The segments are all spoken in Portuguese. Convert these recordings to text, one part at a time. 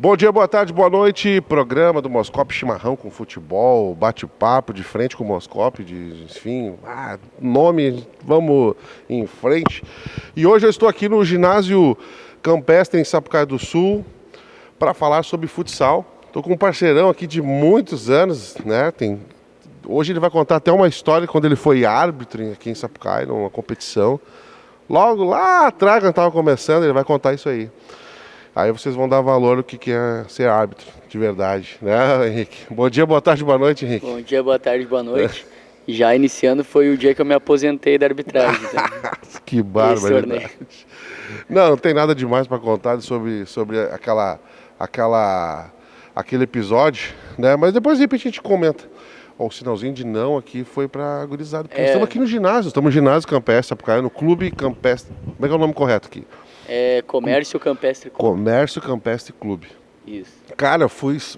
Bom dia, boa tarde, boa noite. Programa do Moscope Chimarrão com futebol, bate-papo de frente com o Moscope, enfim, nome, vamos em frente. E hoje eu estou aqui no ginásio Campestre em Sapucaí do Sul para falar sobre futsal. Estou com um parceirão aqui de muitos anos, né? Hoje ele vai contar até uma história quando ele foi árbitro aqui em Sapucaí, numa competição. Logo lá atrás, quando estava começando, ele vai contar isso aí. Aí vocês vão dar valor ao que é ser árbitro, de verdade, né, Henrique? Bom dia, boa tarde, boa noite, Henrique. Bom dia, boa tarde, boa noite. Já iniciando foi o dia que eu me aposentei da arbitragem. Então. Que barbaridade. Não tem nada demais para contar sobre aquele episódio, né? Mas depois, de repente, a gente comenta. O sinalzinho de não aqui foi para gurizada. Porque estamos aqui no ginásio, estamos no ginásio Campestre, Sapucaí, no Clube Campestre. Como é que é o nome correto aqui? Comércio Campestre Clube. Comércio Campestre Clube. Isso. Cara,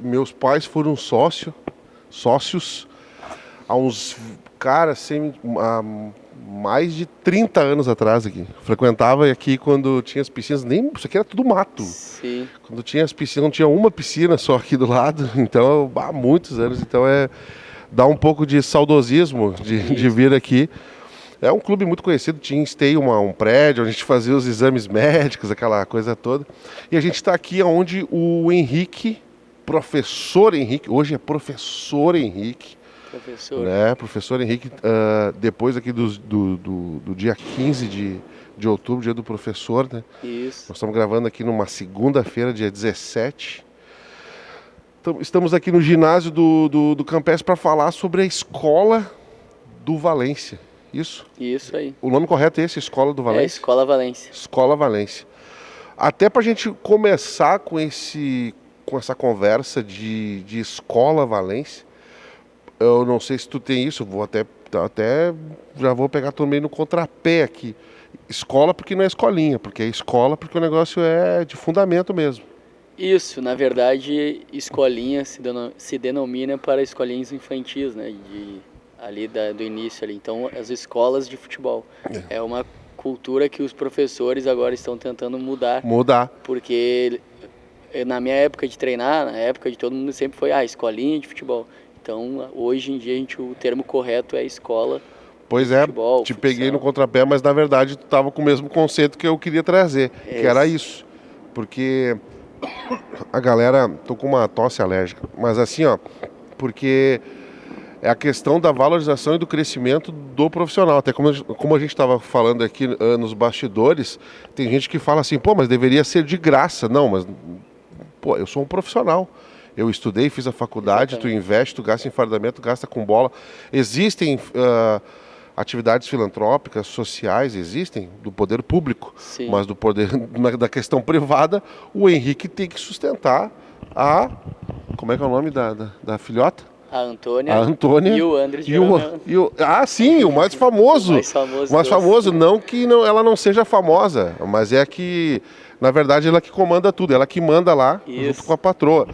meus pais foram sócios há uns, há mais de 30 anos atrás aqui. Frequentava aqui quando tinha as piscinas, isso aqui era tudo mato. Sim. Quando tinha as piscinas, não tinha uma piscina só aqui do lado, então há muitos anos, então dá um pouco de saudosismo de vir aqui. É um clube muito conhecido, tinha um prédio onde a gente fazia os exames médicos, aquela coisa toda. E a gente está aqui onde o Henrique, professor Henrique, hoje é professor Henrique. Professor Henrique, depois aqui do dia 15 de outubro, dia do professor, né? Isso. Nós estamos gravando aqui numa segunda-feira, dia 17. Estamos aqui no ginásio do Campestre para falar sobre a escola do Valência. Isso? Isso aí. O nome correto é esse, Escola do Valência? Escola Valência. Escola Valência. Até para a gente começar com essa conversa de Escola Valência, eu não sei se tu tem isso, vou até já vou pegar também no contrapé aqui. Escola porque não é escolinha, porque é escola porque o negócio é de fundamento mesmo. Isso, na verdade, escolinha se denomina para escolinhas infantis, né? Ali do início ali. Então, as escolas de futebol. É uma cultura que os professores agora estão tentando mudar. Porque na minha época de treinar, na época de todo mundo sempre foi escolinha de futebol. Então, hoje em dia, o termo correto é escola de futebol. Te peguei no contrapé, mas na verdade tu estava com o mesmo conceito que eu queria trazer, que era isso. Porque a galera, tô com uma tosse alérgica, mas assim, porque é a questão da valorização e do crescimento do profissional. Até como a gente estava falando aqui nos bastidores, tem gente que fala assim, mas deveria ser de graça. Não, mas, eu sou um profissional. Eu estudei, fiz a faculdade, Tu investe, tu gasta em fardamento, gasta com bola. Existem atividades filantrópicas, sociais, existem, do poder público. Sim. Mas do poder da questão privada, o Henrique tem que sustentar como é que é o nome da filhota? A Antônia e o Andres sim, o mais famoso. O mais famoso, não que ela não seja famosa, mas é que, na verdade, ela que comanda tudo, ela que manda lá, Isso. junto com a patroa,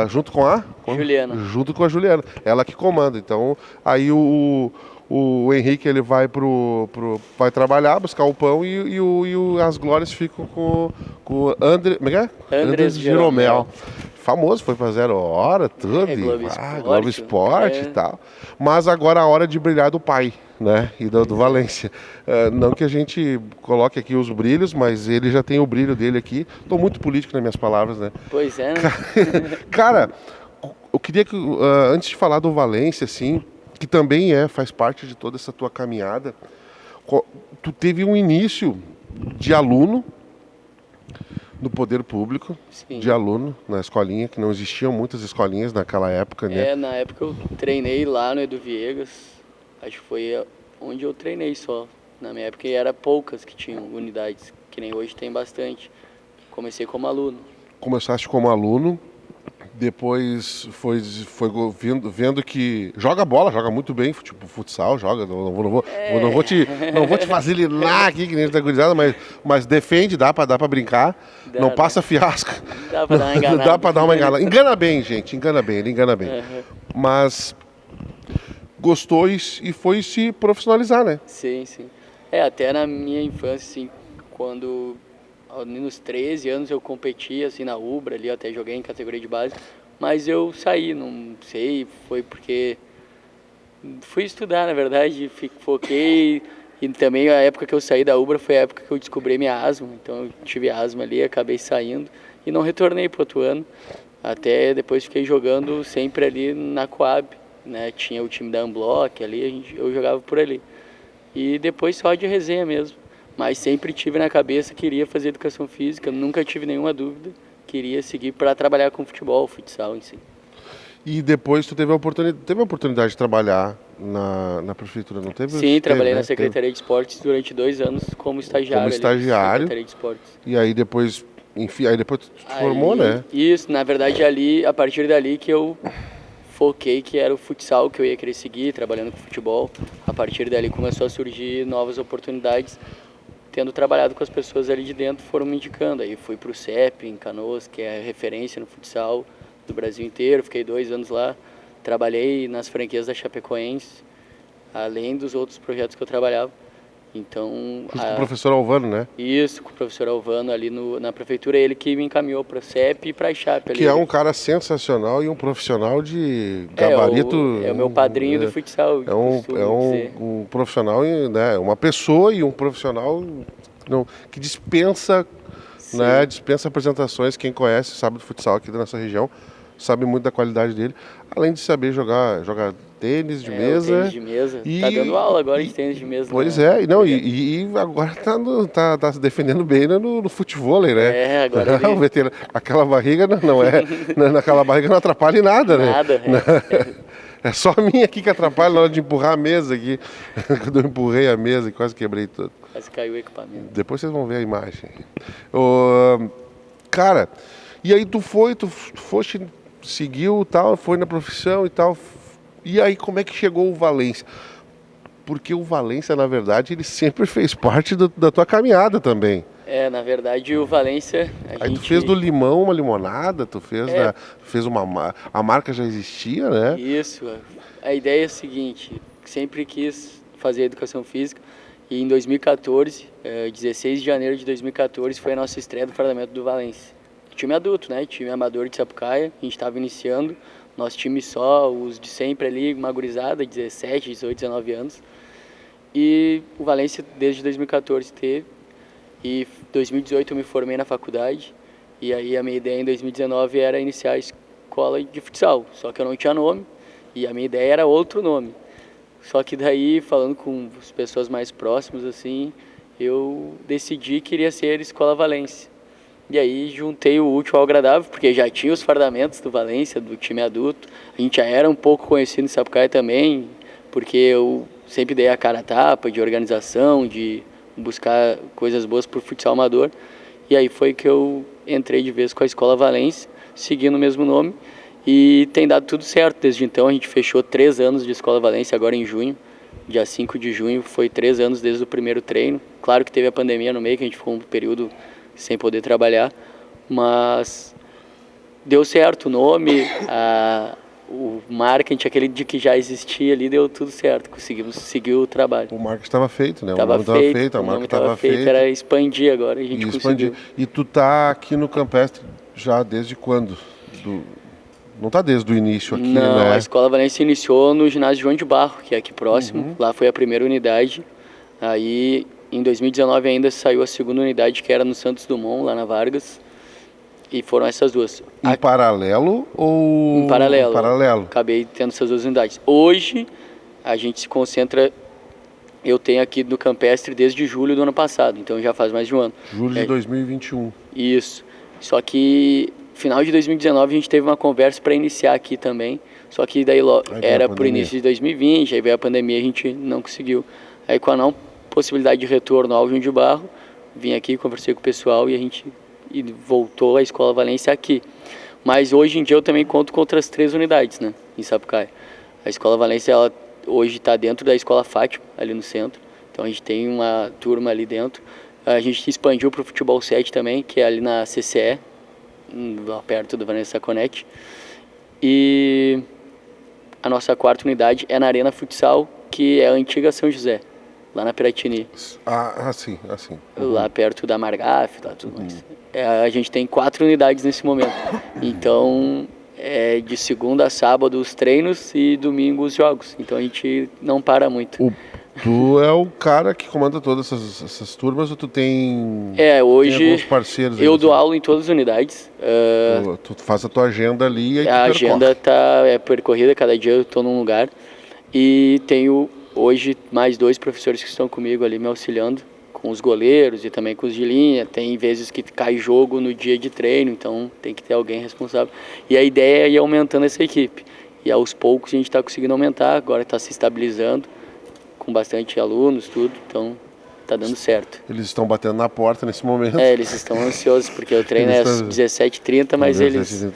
junto com a Juliana. Junto com a Juliana, ela que comanda. Então, aí o Henrique, ele vai vai trabalhar, buscar o pão e as glórias ficam com o Andres Jeromel. Famoso, foi pra 0 Hora, tudo. Globo Esporte e tal. Mas agora a hora de brilhar do pai, né? E do Valência. Não que a gente coloque aqui os brilhos, mas ele já tem o brilho dele aqui. Tô muito político nas minhas palavras, né? Pois é, né? Cara, eu queria que, antes de falar do Valência, assim, que também faz parte de toda essa tua caminhada, tu teve um início de aluno no poder público. Sim. De aluno na escolinha, que não existiam muitas escolinhas naquela época, né? Na época eu treinei lá no Edu Viegas, acho que foi onde eu treinei só. Na minha época era poucas que tinham unidades, que nem hoje tem bastante. Comecei como aluno. Começaste como aluno, depois foi vendo que joga bola, joga muito bem, futsal, joga, não vou te facilitar aqui que nem da gurizada, mas defende, dá pra brincar, não passa fiasco. Dá pra dar uma enganada. Dá pra dar uma enganada. Engana bem, gente, ele engana bem. Uhum. Mas gostou e foi se profissionalizar, né? Sim. Até na minha infância, assim, quando nos 13 anos eu competi assim na Ubra ali, eu até joguei em categoria de base, mas eu saí, não sei, foi porque fui estudar, na verdade, foquei, e também a época que eu saí da Ubra foi a época que eu descobri minha asma, então eu tive asma ali, acabei saindo e não retornei pro outro ano, até depois fiquei jogando sempre ali na Coab, né, tinha o time da Unblock ali, eu jogava por ali, e depois só de resenha mesmo, mas sempre tive na cabeça que queria fazer educação física, nunca tive nenhuma dúvida, queria seguir para trabalhar com futebol, futsal em si. E depois tu teve a oportunidade de trabalhar na prefeitura, não teve? Sim, trabalhei né? na Secretaria de Esportes durante 2 anos como estagiário. Como estagiário. Ali, Secretaria de Esportes. E aí depois, enfim, aí depois tu te formou, né? Isso, na verdade ali, a partir dali que eu foquei que era o futsal que eu ia querer seguir, trabalhando com futebol. A partir dali começou a surgir novas oportunidades. Tendo trabalhado com as pessoas ali de dentro, foram me indicando. Aí fui para o CEP, em Canoas, que é referência no futsal do Brasil inteiro. Fiquei 2 anos lá. Trabalhei nas franquias da Chapecoense, além dos outros projetos que eu trabalhava. Então, com o professor Alvano, né? Isso, com o professor Alvano ali na prefeitura, ele que me encaminhou para a CEP e para a Chape. Que é um cara sensacional e um profissional de gabarito. É o meu padrinho do futsal. É um profissional, né? Uma pessoa e um profissional que dispensa, né? Dispensa apresentações. Quem conhece, sabe do futsal aqui da nossa região, sabe muito da qualidade dele. Além de saber jogar tênis de mesa. Tênis de mesa. Tá dando aula agora de tênis de mesa. Pois é, e agora tá se defendendo bem no futevôlei, né? Agora aquela barriga naquela barriga não atrapalha em nada, né? Nada, É só a minha aqui que atrapalha na hora de empurrar a mesa aqui. Quando eu empurrei a mesa e quase quebrei tudo. Quase caiu o equipamento. Depois vocês vão ver a imagem. Cara, e aí tu foste, seguiu tal, foi na profissão e tal. E aí como é que chegou o Valência? Porque o Valência, na verdade, ele sempre fez parte da tua caminhada também. Na verdade, o Valência... Tu fez do limão uma limonada, tu fez, a marca já existia, né? Isso, a ideia é a seguinte, sempre quis fazer educação física e em 2014, 16 de janeiro de 2014, foi a nossa estreia do fardamento do Valência. Time adulto, né? Time amador de Sapucaia, a gente estava iniciando, nosso time só, os de sempre ali, uma gurizada, 17, 18, 19 anos. E o Valência desde 2014 teve, e em 2018 eu me formei na faculdade, e aí a minha ideia em 2019 era iniciar a escola de futsal, só que eu não tinha nome, e a minha ideia era outro nome. Só que daí, falando com as pessoas mais próximas, assim, eu decidi que iria ser Escola Valência. E aí juntei o útil ao agradável, porque já tinha os fardamentos do Valência, do time adulto. A gente já era um pouco conhecido em Sapucaia também, porque eu sempre dei a cara a tapa de organização, de buscar coisas boas para o futsal amador. E aí foi que eu entrei de vez com a Escola Valência, seguindo o mesmo nome. E tem dado tudo certo. Desde então a gente fechou 3 anos de Escola Valência, agora em junho. Dia 5 de junho, foi 3 anos desde o primeiro treino. Claro que teve a pandemia no meio, que a gente ficou um período sem poder trabalhar, mas deu certo o nome, o marketing, aquele de que já existia ali, deu tudo certo, conseguimos seguir o trabalho. O marketing estava feito, né? Estava feito, a marca estava feita. Era expandir agora, a gente conseguiu. E tu tá aqui no Campestre já desde quando? Não tá desde o início aqui, não, né? A Escola Valência iniciou no ginásio João de Barro, que é aqui próximo, lá foi a primeira unidade, aí em 2019 ainda saiu a segunda unidade, que era no Santos Dumont, lá na Vargas. E foram essas duas. Em paralelo ou... Em paralelo. Acabei tendo essas 2 unidades. Hoje, a gente se concentra... Eu tenho aqui no Campestre desde julho do ano passado, então já faz mais de um ano. Julho de 2021. Isso. Só que, final de 2019, a gente teve uma conversa para iniciar aqui também. Só que daí era por início de 2020, aí veio a pandemia, a gente não conseguiu. Aí com a não possibilidade de retorno ao João de Barro, vim aqui, conversei com o pessoal e a gente voltou a Escola Valência aqui. Mas hoje em dia eu também conto com outras 3 unidades, né, em Sapucaia. A Escola Valência, ela hoje está dentro da Escola Fátima, ali no centro. Então a gente tem uma turma ali dentro. A gente expandiu para o Futebol 7 também, que é ali na CCE, perto do Vanessa Conect. E a nossa 4ª unidade é na Arena Futsal, que é a antiga São José. lá na Piratini. Sim. Lá perto da Margaf, lá tudo mais. A gente tem 4 unidades nesse momento. Então, é de segunda a sábado os treinos e domingo os jogos. Então a gente não para muito. Tu é o cara que comanda todas essas turmas ou tu tem, hoje tem alguns parceiros? Eu dou aula em todas as unidades. Tu faz a tua agenda ali e aí a agenda é percorrida, cada dia eu estou num lugar. E tenho hoje mais 2 professores que estão comigo ali me auxiliando, com os goleiros e também com os de linha. Tem vezes que cai jogo no dia de treino, então tem que ter alguém responsável. E a ideia é ir aumentando essa equipe. E aos poucos a gente está conseguindo aumentar, agora está se estabilizando, com bastante alunos, tudo, então tá dando certo. Eles estão batendo na porta nesse momento. Eles estão ansiosos, porque o treino é às 17h30, mas eles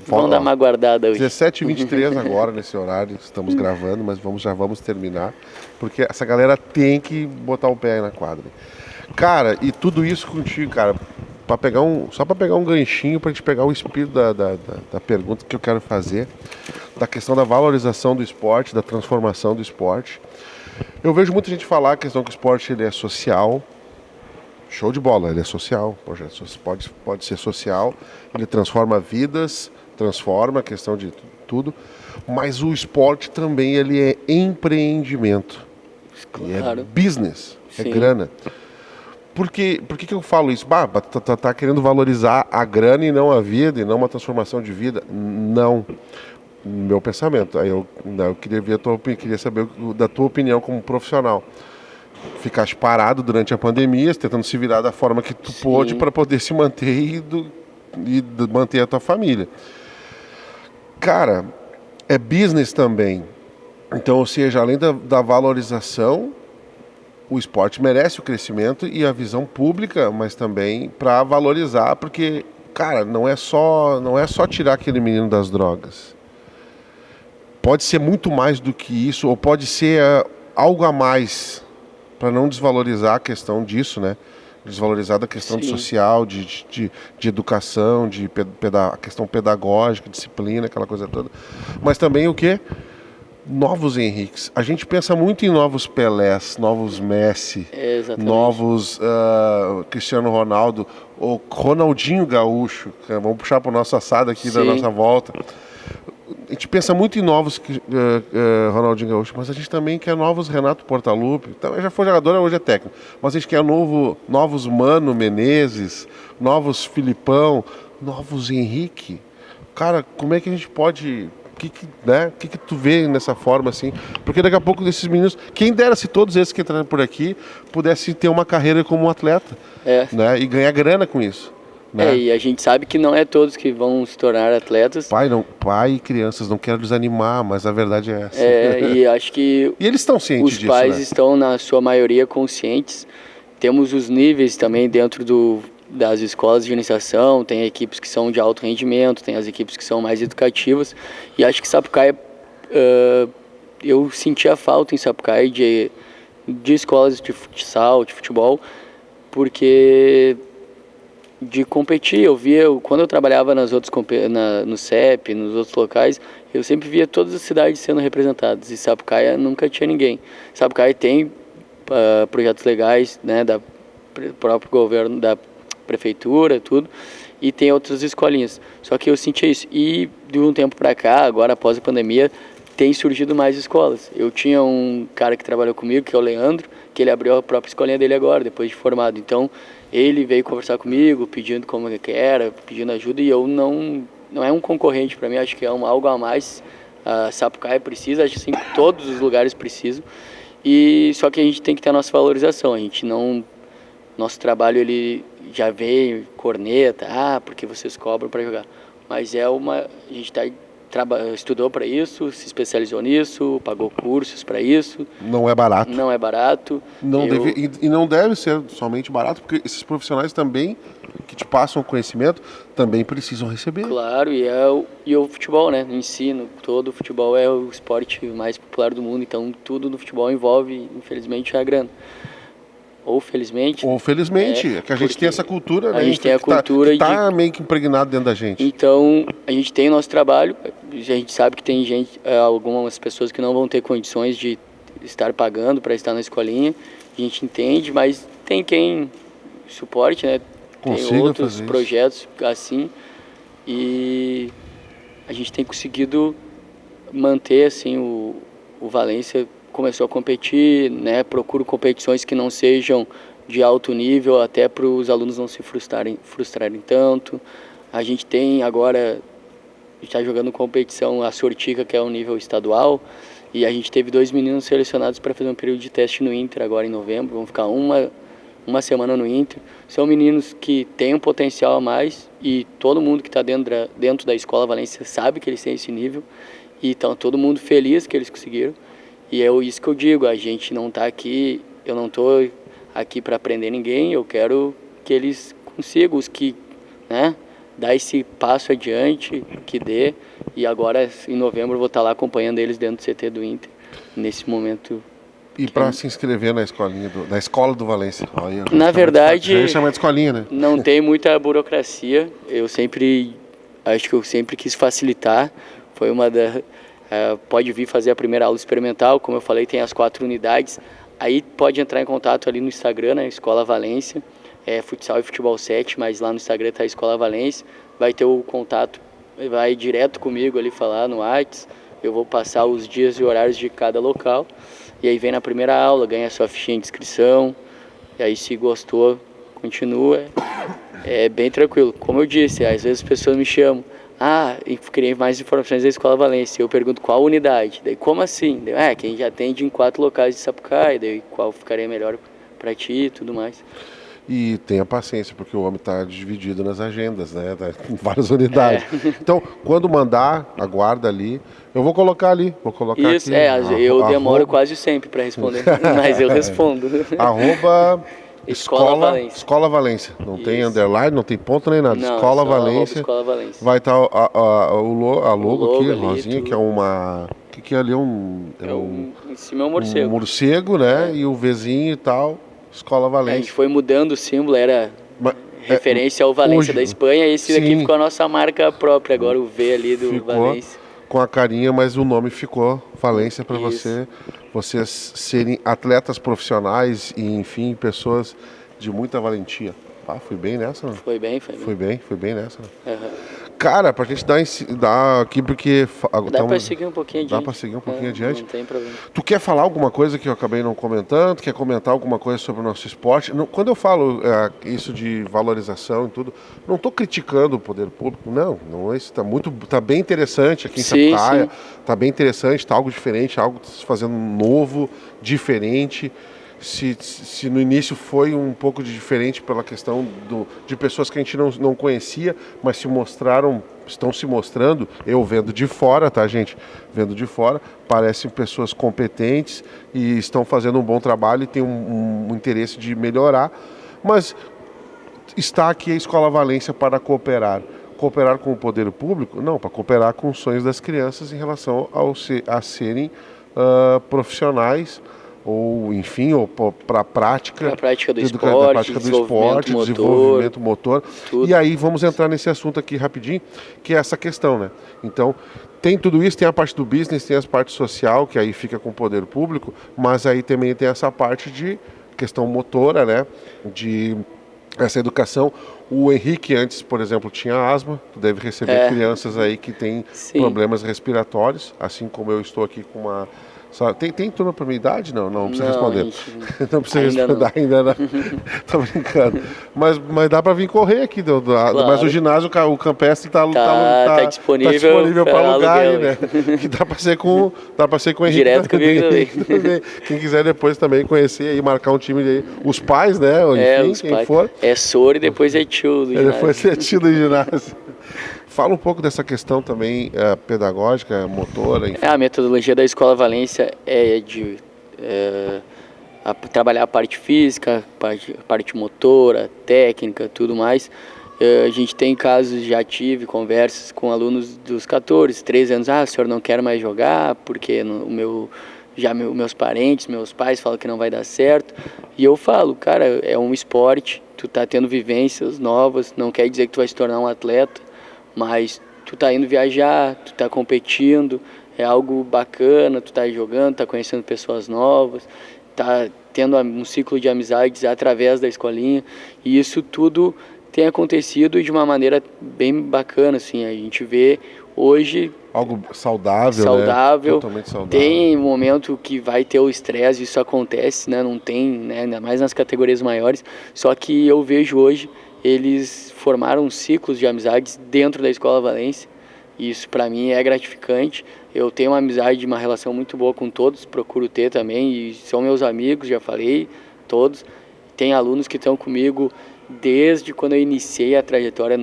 vão dar uma guardada hoje. 17h23 agora, nesse horário, estamos gravando, mas já vamos terminar, porque essa galera tem que botar o pé aí na quadra. Cara, e tudo isso contigo, cara, só para pegar um ganchinho, para gente pegar o espírito da pergunta que eu quero fazer, da questão da valorização do esporte, da transformação do esporte. Eu vejo muita gente falar a questão que o esporte ele é social. Show de bola, ele é social. Pode ser social, ele transforma vidas, transforma a questão de tudo. Mas o esporte também ele é empreendimento. Claro. É business, Sim. É grana. Por que eu falo isso? Tá querendo valorizar a grana e não a vida, e não uma transformação de vida? Não. Meu pensamento. Aí eu queria saber da tua opinião como profissional. Ficaste parado durante a pandemia, tentando se virar da forma que tu pôde para poder se manter e manter a tua família. Cara, é business também. Então, ou seja, além da valorização, o esporte merece o crescimento e a visão pública, mas também para valorizar, porque, cara, não é só tirar aquele menino das drogas. Pode ser muito mais do que isso, ou pode ser algo a mais, para não desvalorizar a questão disso, né? Desvalorizar da questão de social, de educação, a questão pedagógica, disciplina, aquela coisa toda. Mas também o quê? Novos Henriques. A gente pensa muito em novos Pelés, novos Messi, novos Cristiano Ronaldo, ou Ronaldinho Gaúcho. Vamos puxar para o nosso assado aqui da nossa volta. A gente pensa muito em novos Ronaldinho Gaúcho, mas a gente também quer novos Renato Portaluppi. Então, já foi jogador, hoje é técnico. Mas a gente quer novos Mano Menezes, novos Filipão, novos Henrique. Cara, como é que a gente pode... O que tu vê nessa forma assim? Porque daqui a pouco desses meninos, quem dera se todos esses que entraram por aqui pudessem ter uma carreira como um atleta, né? E ganhar grana com isso. Né? E a gente sabe que não é todos que vão se tornar atletas. Pai e crianças, não quero desanimar, mas a verdade é essa. E acho que e eles estão cientes disso, os pais estão, na sua maioria, conscientes. Temos os níveis também dentro das escolas de iniciação, tem equipes que são de alto rendimento, tem as equipes que são mais educativas. E acho que Sapucaia, eu sentia falta em Sapucaia de escolas de futsal, de futebol, porque... de competir, eu via, quando eu trabalhava no CEP, nos outros locais, eu sempre via todas as cidades sendo representadas, e Sapucaia nunca tinha ninguém. Sapucaia tem projetos legais, né, do próprio governo, da prefeitura, tudo, e tem outras escolinhas, só que eu sentia isso, e de um tempo para cá, agora após a pandemia, tem surgido mais escolas. Eu tinha um cara que trabalhou comigo, que é o Leandro, que ele abriu a própria escolinha dele agora, depois de formado, então ele veio conversar comigo, pedindo como é que era, pedindo ajuda, e eu não é um concorrente para mim, acho que é algo a mais. A Sapucaia precisa, acho que todos os lugares precisam, e só que a gente tem que ter a nossa valorização, a gente não... Nosso trabalho, ele já veio, corneta, porque vocês cobram para jogar, mas a gente estudou para isso, se especializou nisso, pagou cursos para isso. Não é barato. Não é barato. E não deve ser somente barato, porque esses profissionais também, que te passam conhecimento, também precisam receber. Claro, e o futebol, né? O ensino, todo o futebol é o esporte mais popular do mundo, então tudo no futebol envolve, infelizmente, a grana. Ou felizmente, é que a gente tem essa cultura, né? A gente tem a cultura que tá meio que impregnado dentro da gente. Então, a gente tem o nosso trabalho, a gente sabe que tem algumas pessoas que não vão ter condições de estar pagando para estar na escolinha, gente entende, mas tem quem suporte, né? Tem outros projetos assim, e a gente tem conseguido manter assim o Valência. Começou a competir, né? Procuro competições que não sejam de alto nível, até para os alunos não se frustrarem tanto. A gente tem agora, está jogando competição a Sortica, que é o nível estadual, e a gente teve 2 meninos selecionados para fazer um período de teste no Inter agora em novembro. Vão ficar uma semana no Inter. São meninos que têm um potencial a mais, e todo mundo que está dentro da Escola Valência sabe que eles têm esse nível, e então todo mundo feliz que eles conseguiram. E é isso que eu digo, a gente não está aqui, eu não estou aqui para aprender ninguém, eu quero que eles consigam, os que, né, dar esse passo adiante, que dê, e agora em novembro eu vou estar lá acompanhando eles dentro do CT do Inter, nesse momento. E para se inscrever na escola do Valência? Olha, na verdade, já chama de escolinha, né? Não tem muita burocracia, acho que eu sempre quis facilitar, foi uma da... pode vir fazer a primeira aula experimental, como eu falei, tem as 4 unidades, aí pode entrar em contato ali no Instagram, né, Escola Valência, futsal e futebol 7, mas lá no Instagram está a Escola Valência, vai ter o contato, vai direto comigo ali falar no WhatsApp, eu vou passar os dias e horários de cada local, e aí vem na primeira aula, ganha a sua fichinha de inscrição, e aí se gostou, continua, é bem tranquilo. Como eu disse, às vezes as pessoas me chamam, eu queria mais informações da Escola Valência. Eu pergunto qual unidade. Daí, como assim? Daí, quem já atende em 4 locais de Sapucaí, daí qual ficaria melhor para ti e tudo mais. E tenha paciência, porque o homem está dividido nas agendas, né? Em várias unidades. Então, quando mandar, aguarda ali. Eu vou colocar ali. Isso, aqui. Eu demoro quase sempre para responder, mas eu respondo. Escola Valência. Não tem underline, não tem ponto nem nada. Não, Escola Valência. Escola Valência. Vai estar a logo aqui, rosinha, que é uma... O que é ali? Em cima é um morcego. Um morcego, né? E o Vzinho e tal. Escola Valência. A gente foi mudando o símbolo, era referência ao Valência da Espanha. Esse daqui ficou a nossa marca própria, agora o V ali do Valência. Com a carinha, mas o nome ficou Valência para vocês serem atletas profissionais e, enfim, pessoas de muita valentia. Fui bem nessa, né? Foi bem nessa, né? Cara, pra gente dar aqui, porque... Dá pra seguir um pouquinho adiante. Dá pra seguir um pouquinho adiante. Não tem problema. Tu quer falar alguma coisa que eu acabei não comentando? Tu quer comentar alguma coisa sobre o nosso esporte? Quando eu falo isso de valorização e tudo, não tô criticando o poder público, não. Isso tá bem interessante aqui em Sapucaia. Tá bem interessante, tá algo diferente, algo se fazendo novo, diferente. Se no início foi um pouco diferente pela questão de pessoas que a gente não conhecia, mas estão se mostrando, eu vendo de fora, tá, gente? Vendo de fora, parecem pessoas competentes e estão fazendo um bom trabalho e têm um interesse de melhorar, mas está aqui a Escola Valência para cooperar. Cooperar com o poder público? Não, para cooperar com os sonhos das crianças em relação a serem profissionais, ou enfim, ou para a prática do esporte, desenvolvimento motor. Tudo. E aí vamos entrar nesse assunto aqui rapidinho, que é essa questão, né? Então, tem tudo isso, tem a parte do business, tem a parte social, que aí fica com o poder público, mas aí também tem essa parte de questão motora, né? De essa educação. O Henrique antes, por exemplo, tinha asma, tu deve receber crianças aí que têm problemas respiratórios, assim como eu estou aqui com uma... Tem turma para minha idade? Não precisa responder. Não precisa responder ainda não. Tô brincando. Mas dá para vir correr aqui. Claro. Mas o ginásio, o campestre tá disponível para alugar aí, né? Que dá para ser com o Henrique. Direto comigo também. Quem quiser depois também conhecer e marcar um time aí. Os pais, né? Enfim, quem for. É soro e depois é tio do ginásio. Depois é tio do ginásio. Fala um pouco dessa questão também pedagógica, motora, enfim. A metodologia da Escola Valência é de trabalhar a parte física, parte motora, técnica, tudo mais. A gente tem casos, já tive conversas com alunos dos 14, 13 anos. O senhor não quer mais jogar porque meus parentes, meus pais falam que não vai dar certo. E eu falo, cara, é um esporte, tu tá tendo vivências novas, não quer dizer que tu vai se tornar um atleta, mas tu tá indo viajar, tu tá competindo, é algo bacana, tu tá jogando, tá conhecendo pessoas novas. tá tendo um ciclo de amizades através da escolinha, e isso tudo tem acontecido de uma maneira bem bacana, assim, a gente vê hoje algo saudável, saudável, né? Totalmente saudável. Tem momento que vai ter o estresse, isso acontece, né? Não tem, né? Ainda mais nas categorias maiores, só que eu vejo hoje eles formaram ciclos de amizades dentro da Escola Valência, e isso para mim é gratificante. Eu tenho uma amizade, uma relação muito boa com todos, procuro ter também, e são meus amigos, já falei, todos. Tem alunos que estão comigo desde quando eu iniciei a trajetória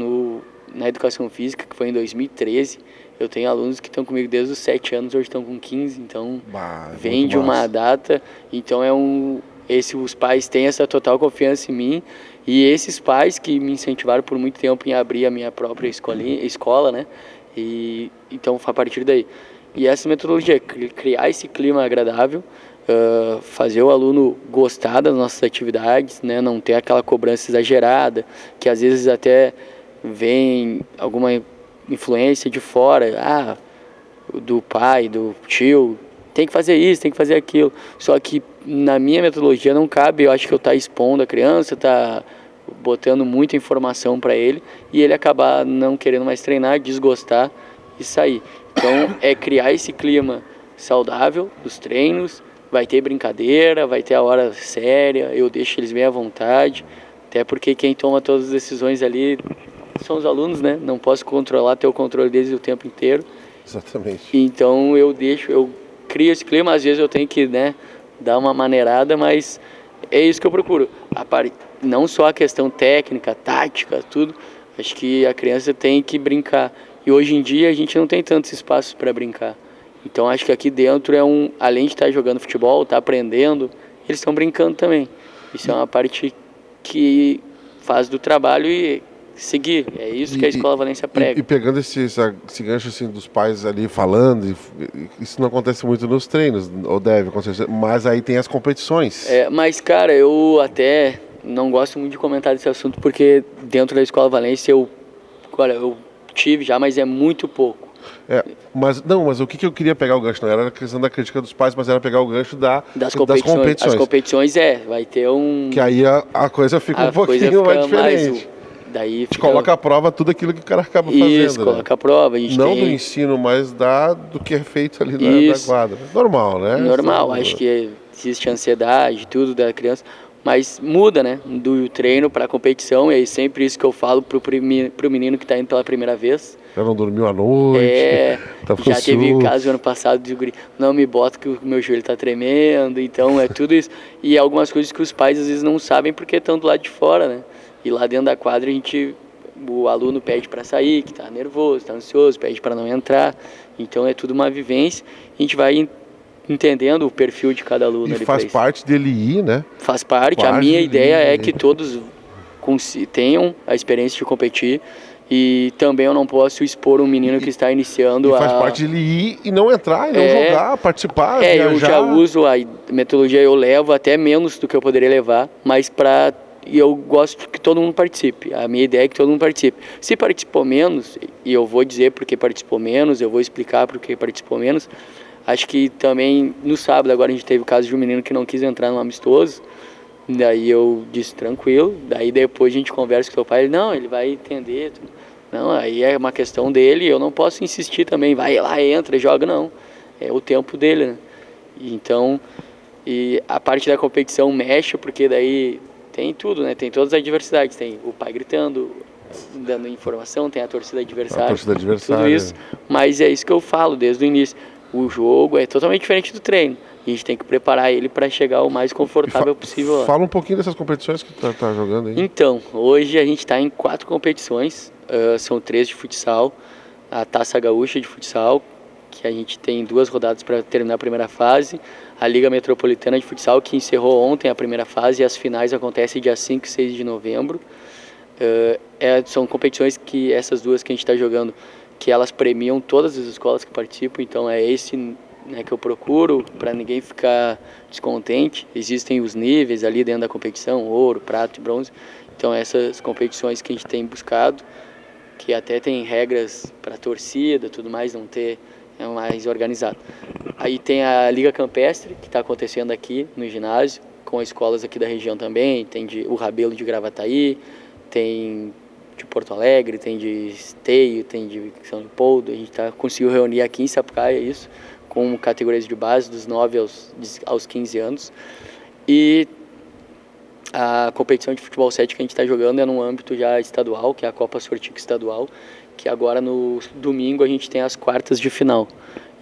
na educação física, que foi em 2013. Eu tenho alunos que estão comigo desde os 7 anos, hoje estão com 15, então vem de uma data. Então os pais têm essa total confiança em mim, e esses pais que me incentivaram por muito tempo em abrir a minha própria escola, né? E então a partir daí. E essa metodologia, criar esse clima agradável, fazer o aluno gostar das nossas atividades, né? Não ter aquela cobrança exagerada, que às vezes até vem alguma influência de fora, do pai, do tio, tem que fazer isso, tem que fazer aquilo. Só que na minha metodologia não cabe, eu acho que eu estou expondo a criança, tá botando muita informação para ele e ele acabar não querendo mais treinar, desgostar e sair. Então é criar esse clima saudável dos treinos, vai ter brincadeira, vai ter a hora séria, eu deixo eles bem à vontade, até porque quem toma todas as decisões ali são os alunos, né? Não posso ter o controle deles o tempo inteiro. Exatamente. Então eu crio esse clima, às vezes eu tenho que, né, dar uma maneirada, mas é isso que eu procuro. Não só a questão técnica, tática, tudo, acho que a criança tem que brincar. E hoje em dia a gente não tem tantos espaços para brincar. Então acho que aqui dentro além de estar jogando futebol, estar aprendendo, eles estão brincando também. Isso é uma parte que faz do trabalho e seguir. É isso que a Escola Valência prega. E pegando esse gancho assim, dos pais ali falando, isso não acontece muito nos treinos, ou deve acontecer, mas aí tem as competições. Mas, cara, eu até não gosto muito de comentar desse assunto, porque dentro da Escola Valência eu tive já, mas é muito pouco. Mas o que eu queria pegar o gancho, não era a questão da crítica dos pais, mas era pegar o gancho das competições. As competições vai ter que aí a coisa fica um pouquinho mais diferente. Daí te coloca à prova tudo aquilo que o cara acaba fazendo. Isso, coloca à prova. Não do ensino, mas do que é feito ali na quadra. Normal, né? Normal, acho que existe ansiedade, tudo da criança, mas muda, né? Do treino para a competição, e é sempre isso que eu falo pro menino que está indo pela primeira vez. Já não dormiu à noite. Já teve caso ano passado de guri, não me bota que o meu joelho está tremendo, então é tudo isso. E algumas coisas que os pais às vezes não sabem porque estão do lado de fora, né? E lá dentro da quadra o aluno pede para sair, que está nervoso, está ansioso, pede para não entrar. Então é tudo uma vivência. A gente vai entendendo o perfil de cada aluno. E faz parte dele ir, né? Faz parte. A minha ideia é que todos tenham a experiência de competir. E também eu não posso expor um menino que está iniciando faz parte dele ir e não entrar, e não jogar, participar, viajar. Eu já uso a metodologia, eu levo até menos do que eu poderia levar, mas e eu gosto que todo mundo participe. A minha ideia é que todo mundo participe. Se participou menos, e eu vou dizer porque participou menos, eu vou explicar porque participou menos. Acho que também no sábado agora a gente teve o caso de um menino que não quis entrar no amistoso. Daí eu disse tranquilo. Daí depois a gente conversa com o seu pai. Ele vai entender. Não, aí é uma questão dele. Eu não posso insistir também. Vai lá, entra, joga. Não. É o tempo dele, né? Então, e a parte da competição mexe porque daí tem tudo, né? Tem todas as adversidades. Tem o pai gritando, dando informação, tem a torcida adversária. Tudo isso. Mas é isso que eu falo desde o início. O jogo é totalmente diferente do treino. E a gente tem que preparar ele para chegar o mais confortável possível lá. Fala um pouquinho dessas competições que tu tá jogando aí. Então, hoje a gente está em 4 competições. São 3 de futsal. A Taça Gaúcha de futsal, que a gente tem 2 rodadas para terminar a primeira fase. A Liga Metropolitana de Futsal, que encerrou ontem a primeira fase, e as finais acontecem dia 5 e 6 de novembro. São competições que essas 2 que a gente está jogando, que elas premiam todas as escolas que participam, então é esse, né, que eu procuro, para ninguém ficar descontente. Existem os níveis ali dentro da competição, ouro, prata e bronze, então essas competições que a gente tem buscado, que até tem regras para torcida, tudo mais, não ter é mais organizado. Aí tem a Liga Campestre, que está acontecendo aqui no ginásio, com escolas aqui da região também, tem o Rabelo de Gravataí, tem de Porto Alegre, tem de Esteio, tem de São Leopoldo. A gente conseguiu reunir aqui em Sapucaia isso, com categorias de base dos 9 aos 15 anos. E a competição de futebol 7 que a gente está jogando é num âmbito já estadual, que é a Copa Sortico Estadual, que agora no domingo a gente tem as quartas de final.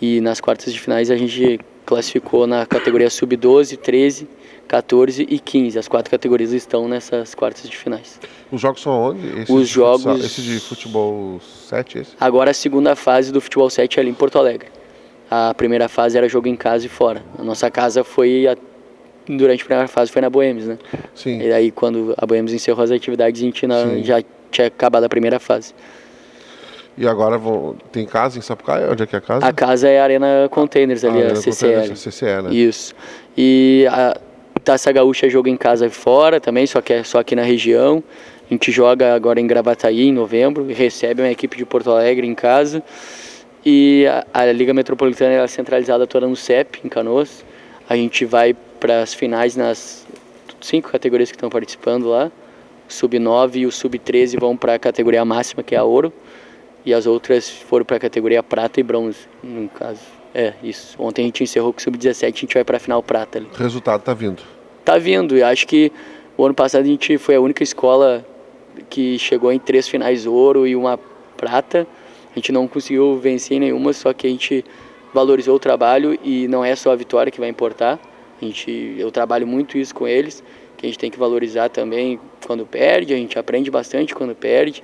E nas quartas de finais a gente classificou na categoria sub-12, 13, 14 e 15. As 4 categorias estão nessas quartas de finais. Os jogos são onde? Os jogos... Esse de futebol 7? Esse? Agora a segunda fase do futebol 7 é ali em Porto Alegre. A primeira fase era jogo em casa e fora. A nossa casa durante a primeira fase foi na Boêmios, né? Sim. E aí quando a Boêmios encerrou as atividades, a gente já tinha acabado a primeira fase. E agora tem casa em Sapucaia? Onde é que é a casa? A casa é a Arena Containers ali, a CCL. CCL, né? Isso. E a Taça Gaúcha é jogo em casa e fora também, só que é só aqui na região. A gente joga agora em Gravataí em novembro e recebe uma equipe de Porto Alegre em casa. E a Liga Metropolitana é centralizada toda no CEP, em Canoas. A gente vai para as finais nas 5 categorias que estão participando lá. O Sub-9 e o Sub-13 vão para a categoria máxima, que é a ouro. E as outras foram para a categoria prata e bronze, no caso. É, isso. Ontem a gente encerrou com o Sub-17, a gente vai para a final prata ali. O resultado tá vindo? Tá vindo. E acho que o ano passado a gente foi a única escola que chegou em 3 finais ouro e uma prata. A gente não conseguiu vencer em nenhuma, só que a gente valorizou o trabalho e não é só a vitória que vai importar. Eu trabalho muito isso com eles, que a gente tem que valorizar também quando perde, a gente aprende bastante quando perde.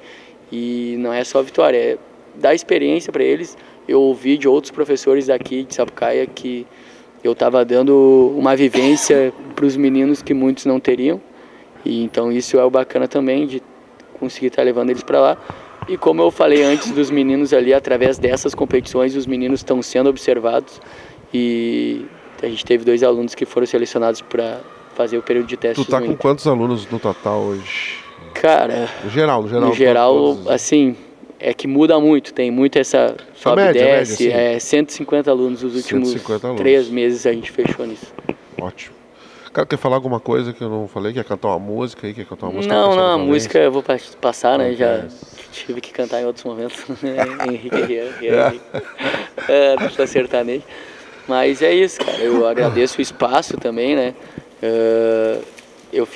E não é só a vitória, é dar experiência para eles. Eu ouvi de outros professores daqui de Sapucaia que eu estava dando uma vivência para os meninos que muitos não teriam. E então isso é o bacana também de conseguir estar levando eles para lá. E como eu falei antes dos meninos ali, através dessas competições, os meninos estão sendo observados. E a gente teve 2 alunos que foram selecionados para fazer o período de testes. Tu tá com quantos alunos no total hoje? Cara, no geral, assim, é que muda muito, tem muito essa sobe e desce, média, 150 alunos os últimos 3 meses a gente fechou nisso. Ótimo. Cara, quer falar alguma coisa que eu não falei? Quer cantar uma música aí? Quer cantar uma música? Não, a música eu vou passar, né, já tive que cantar em outros momentos, Henrique Herrera, deixa eu acertar nele. Mas é isso, cara, eu agradeço o espaço também, né, eu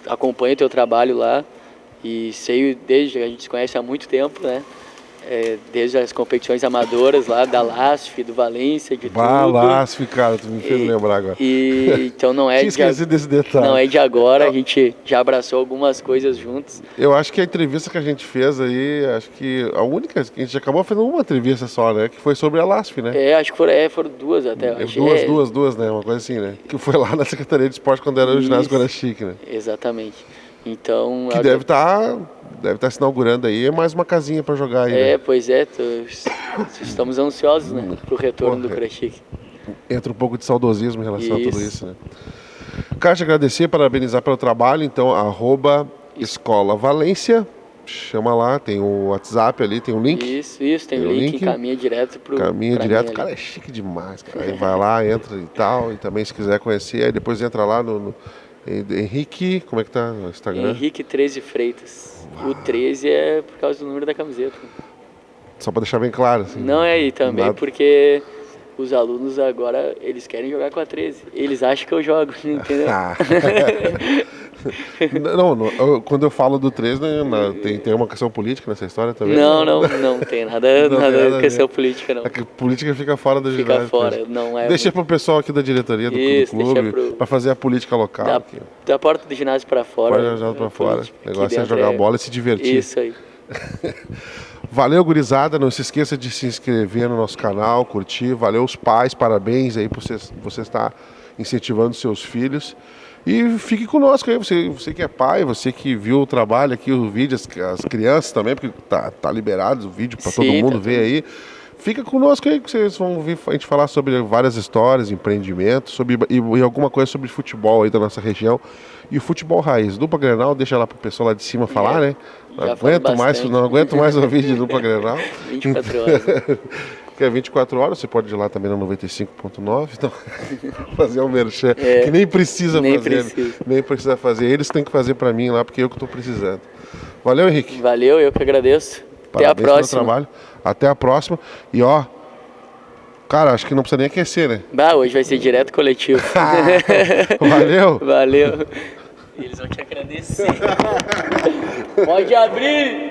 acompanho o teu trabalho lá e sei, desde a gente se conhece há muito tempo, né? Desde as competições amadoras lá da LASF, do Valência, de tudo. LASF, cara, tu me fez lembrar agora. Então não é desse detalhe. Não é de agora, a gente já abraçou algumas coisas juntos. Eu acho que a entrevista que a gente fez aí, acho que a única, que a gente acabou fazendo uma entrevista só, né? Que foi sobre a LASF, né? Acho que foram 2 até. Duas, né? Uma coisa assim, né? Que foi lá na Secretaria de Esporte quando era o ginásio Guarachique, né? Exatamente. Então... Que deve estar se inaugurando aí, é mais uma casinha para jogar aí, né? Pois é, estamos ansiosos, né, pro retorno do Guarachique. Entra um pouco de saudosismo em relação a tudo isso, né? Cara, te agradecer, parabenizar pelo trabalho, então, @Escola Valência, chama lá, tem o WhatsApp ali, tem o link. Isso, tem o link, encaminha direto pro... Caminha direto, cara, é chique demais, cara. Aí vai lá, entra e tal, e também se quiser conhecer, aí depois entra lá no Henrique, como é que tá no Instagram? Henrique 13 Freitas. Uau. O 13 é por causa do número da camiseta. Só para deixar bem claro, assim. Não, e também porque os alunos agora, eles querem jogar com a 13. Eles acham que eu jogo, entendeu? Não, quando eu falo do 13, né, tem uma questão política nessa história também? Não tem nada de questão política, não. A política fica fora do ginásio. Fica fora, não é... Deixa pro pessoal aqui da diretoria do clube, para fazer a política local. Da porta do ginásio para fora. Porta do ginásio para fora. O negócio é jogar bola e se divertir. Isso aí. Valeu, gurizada, não se esqueça de se inscrever no nosso canal, curtir, valeu os pais, parabéns aí por você estar incentivando seus filhos. E fique conosco aí, você que é pai, você que viu o trabalho aqui, o vídeo, as crianças também, porque tá liberado o vídeo para todo mundo ver aí. Fica conosco aí, que vocês vão ouvir a gente falar sobre várias histórias, empreendimentos, e alguma coisa sobre futebol aí da nossa região. E o futebol raiz. Dupla Grenal, deixa lá pro pessoal lá de cima falar, né? Não aguento mais ouvir de dupla Grenal. 24 horas. Que é 24 horas, você pode ir lá também no 95.9, então fazer um merchan, que nem precisa fazer. Nem precisa fazer. Eles têm que fazer para mim lá, porque eu que estou precisando. Valeu, Henrique. Valeu, eu que agradeço. Até a próxima. Trabalho. Até a próxima. E cara, acho que não precisa nem aquecer, né? Hoje vai ser direto coletivo. Valeu. Valeu. Eles vão te agradecer. Pode abrir!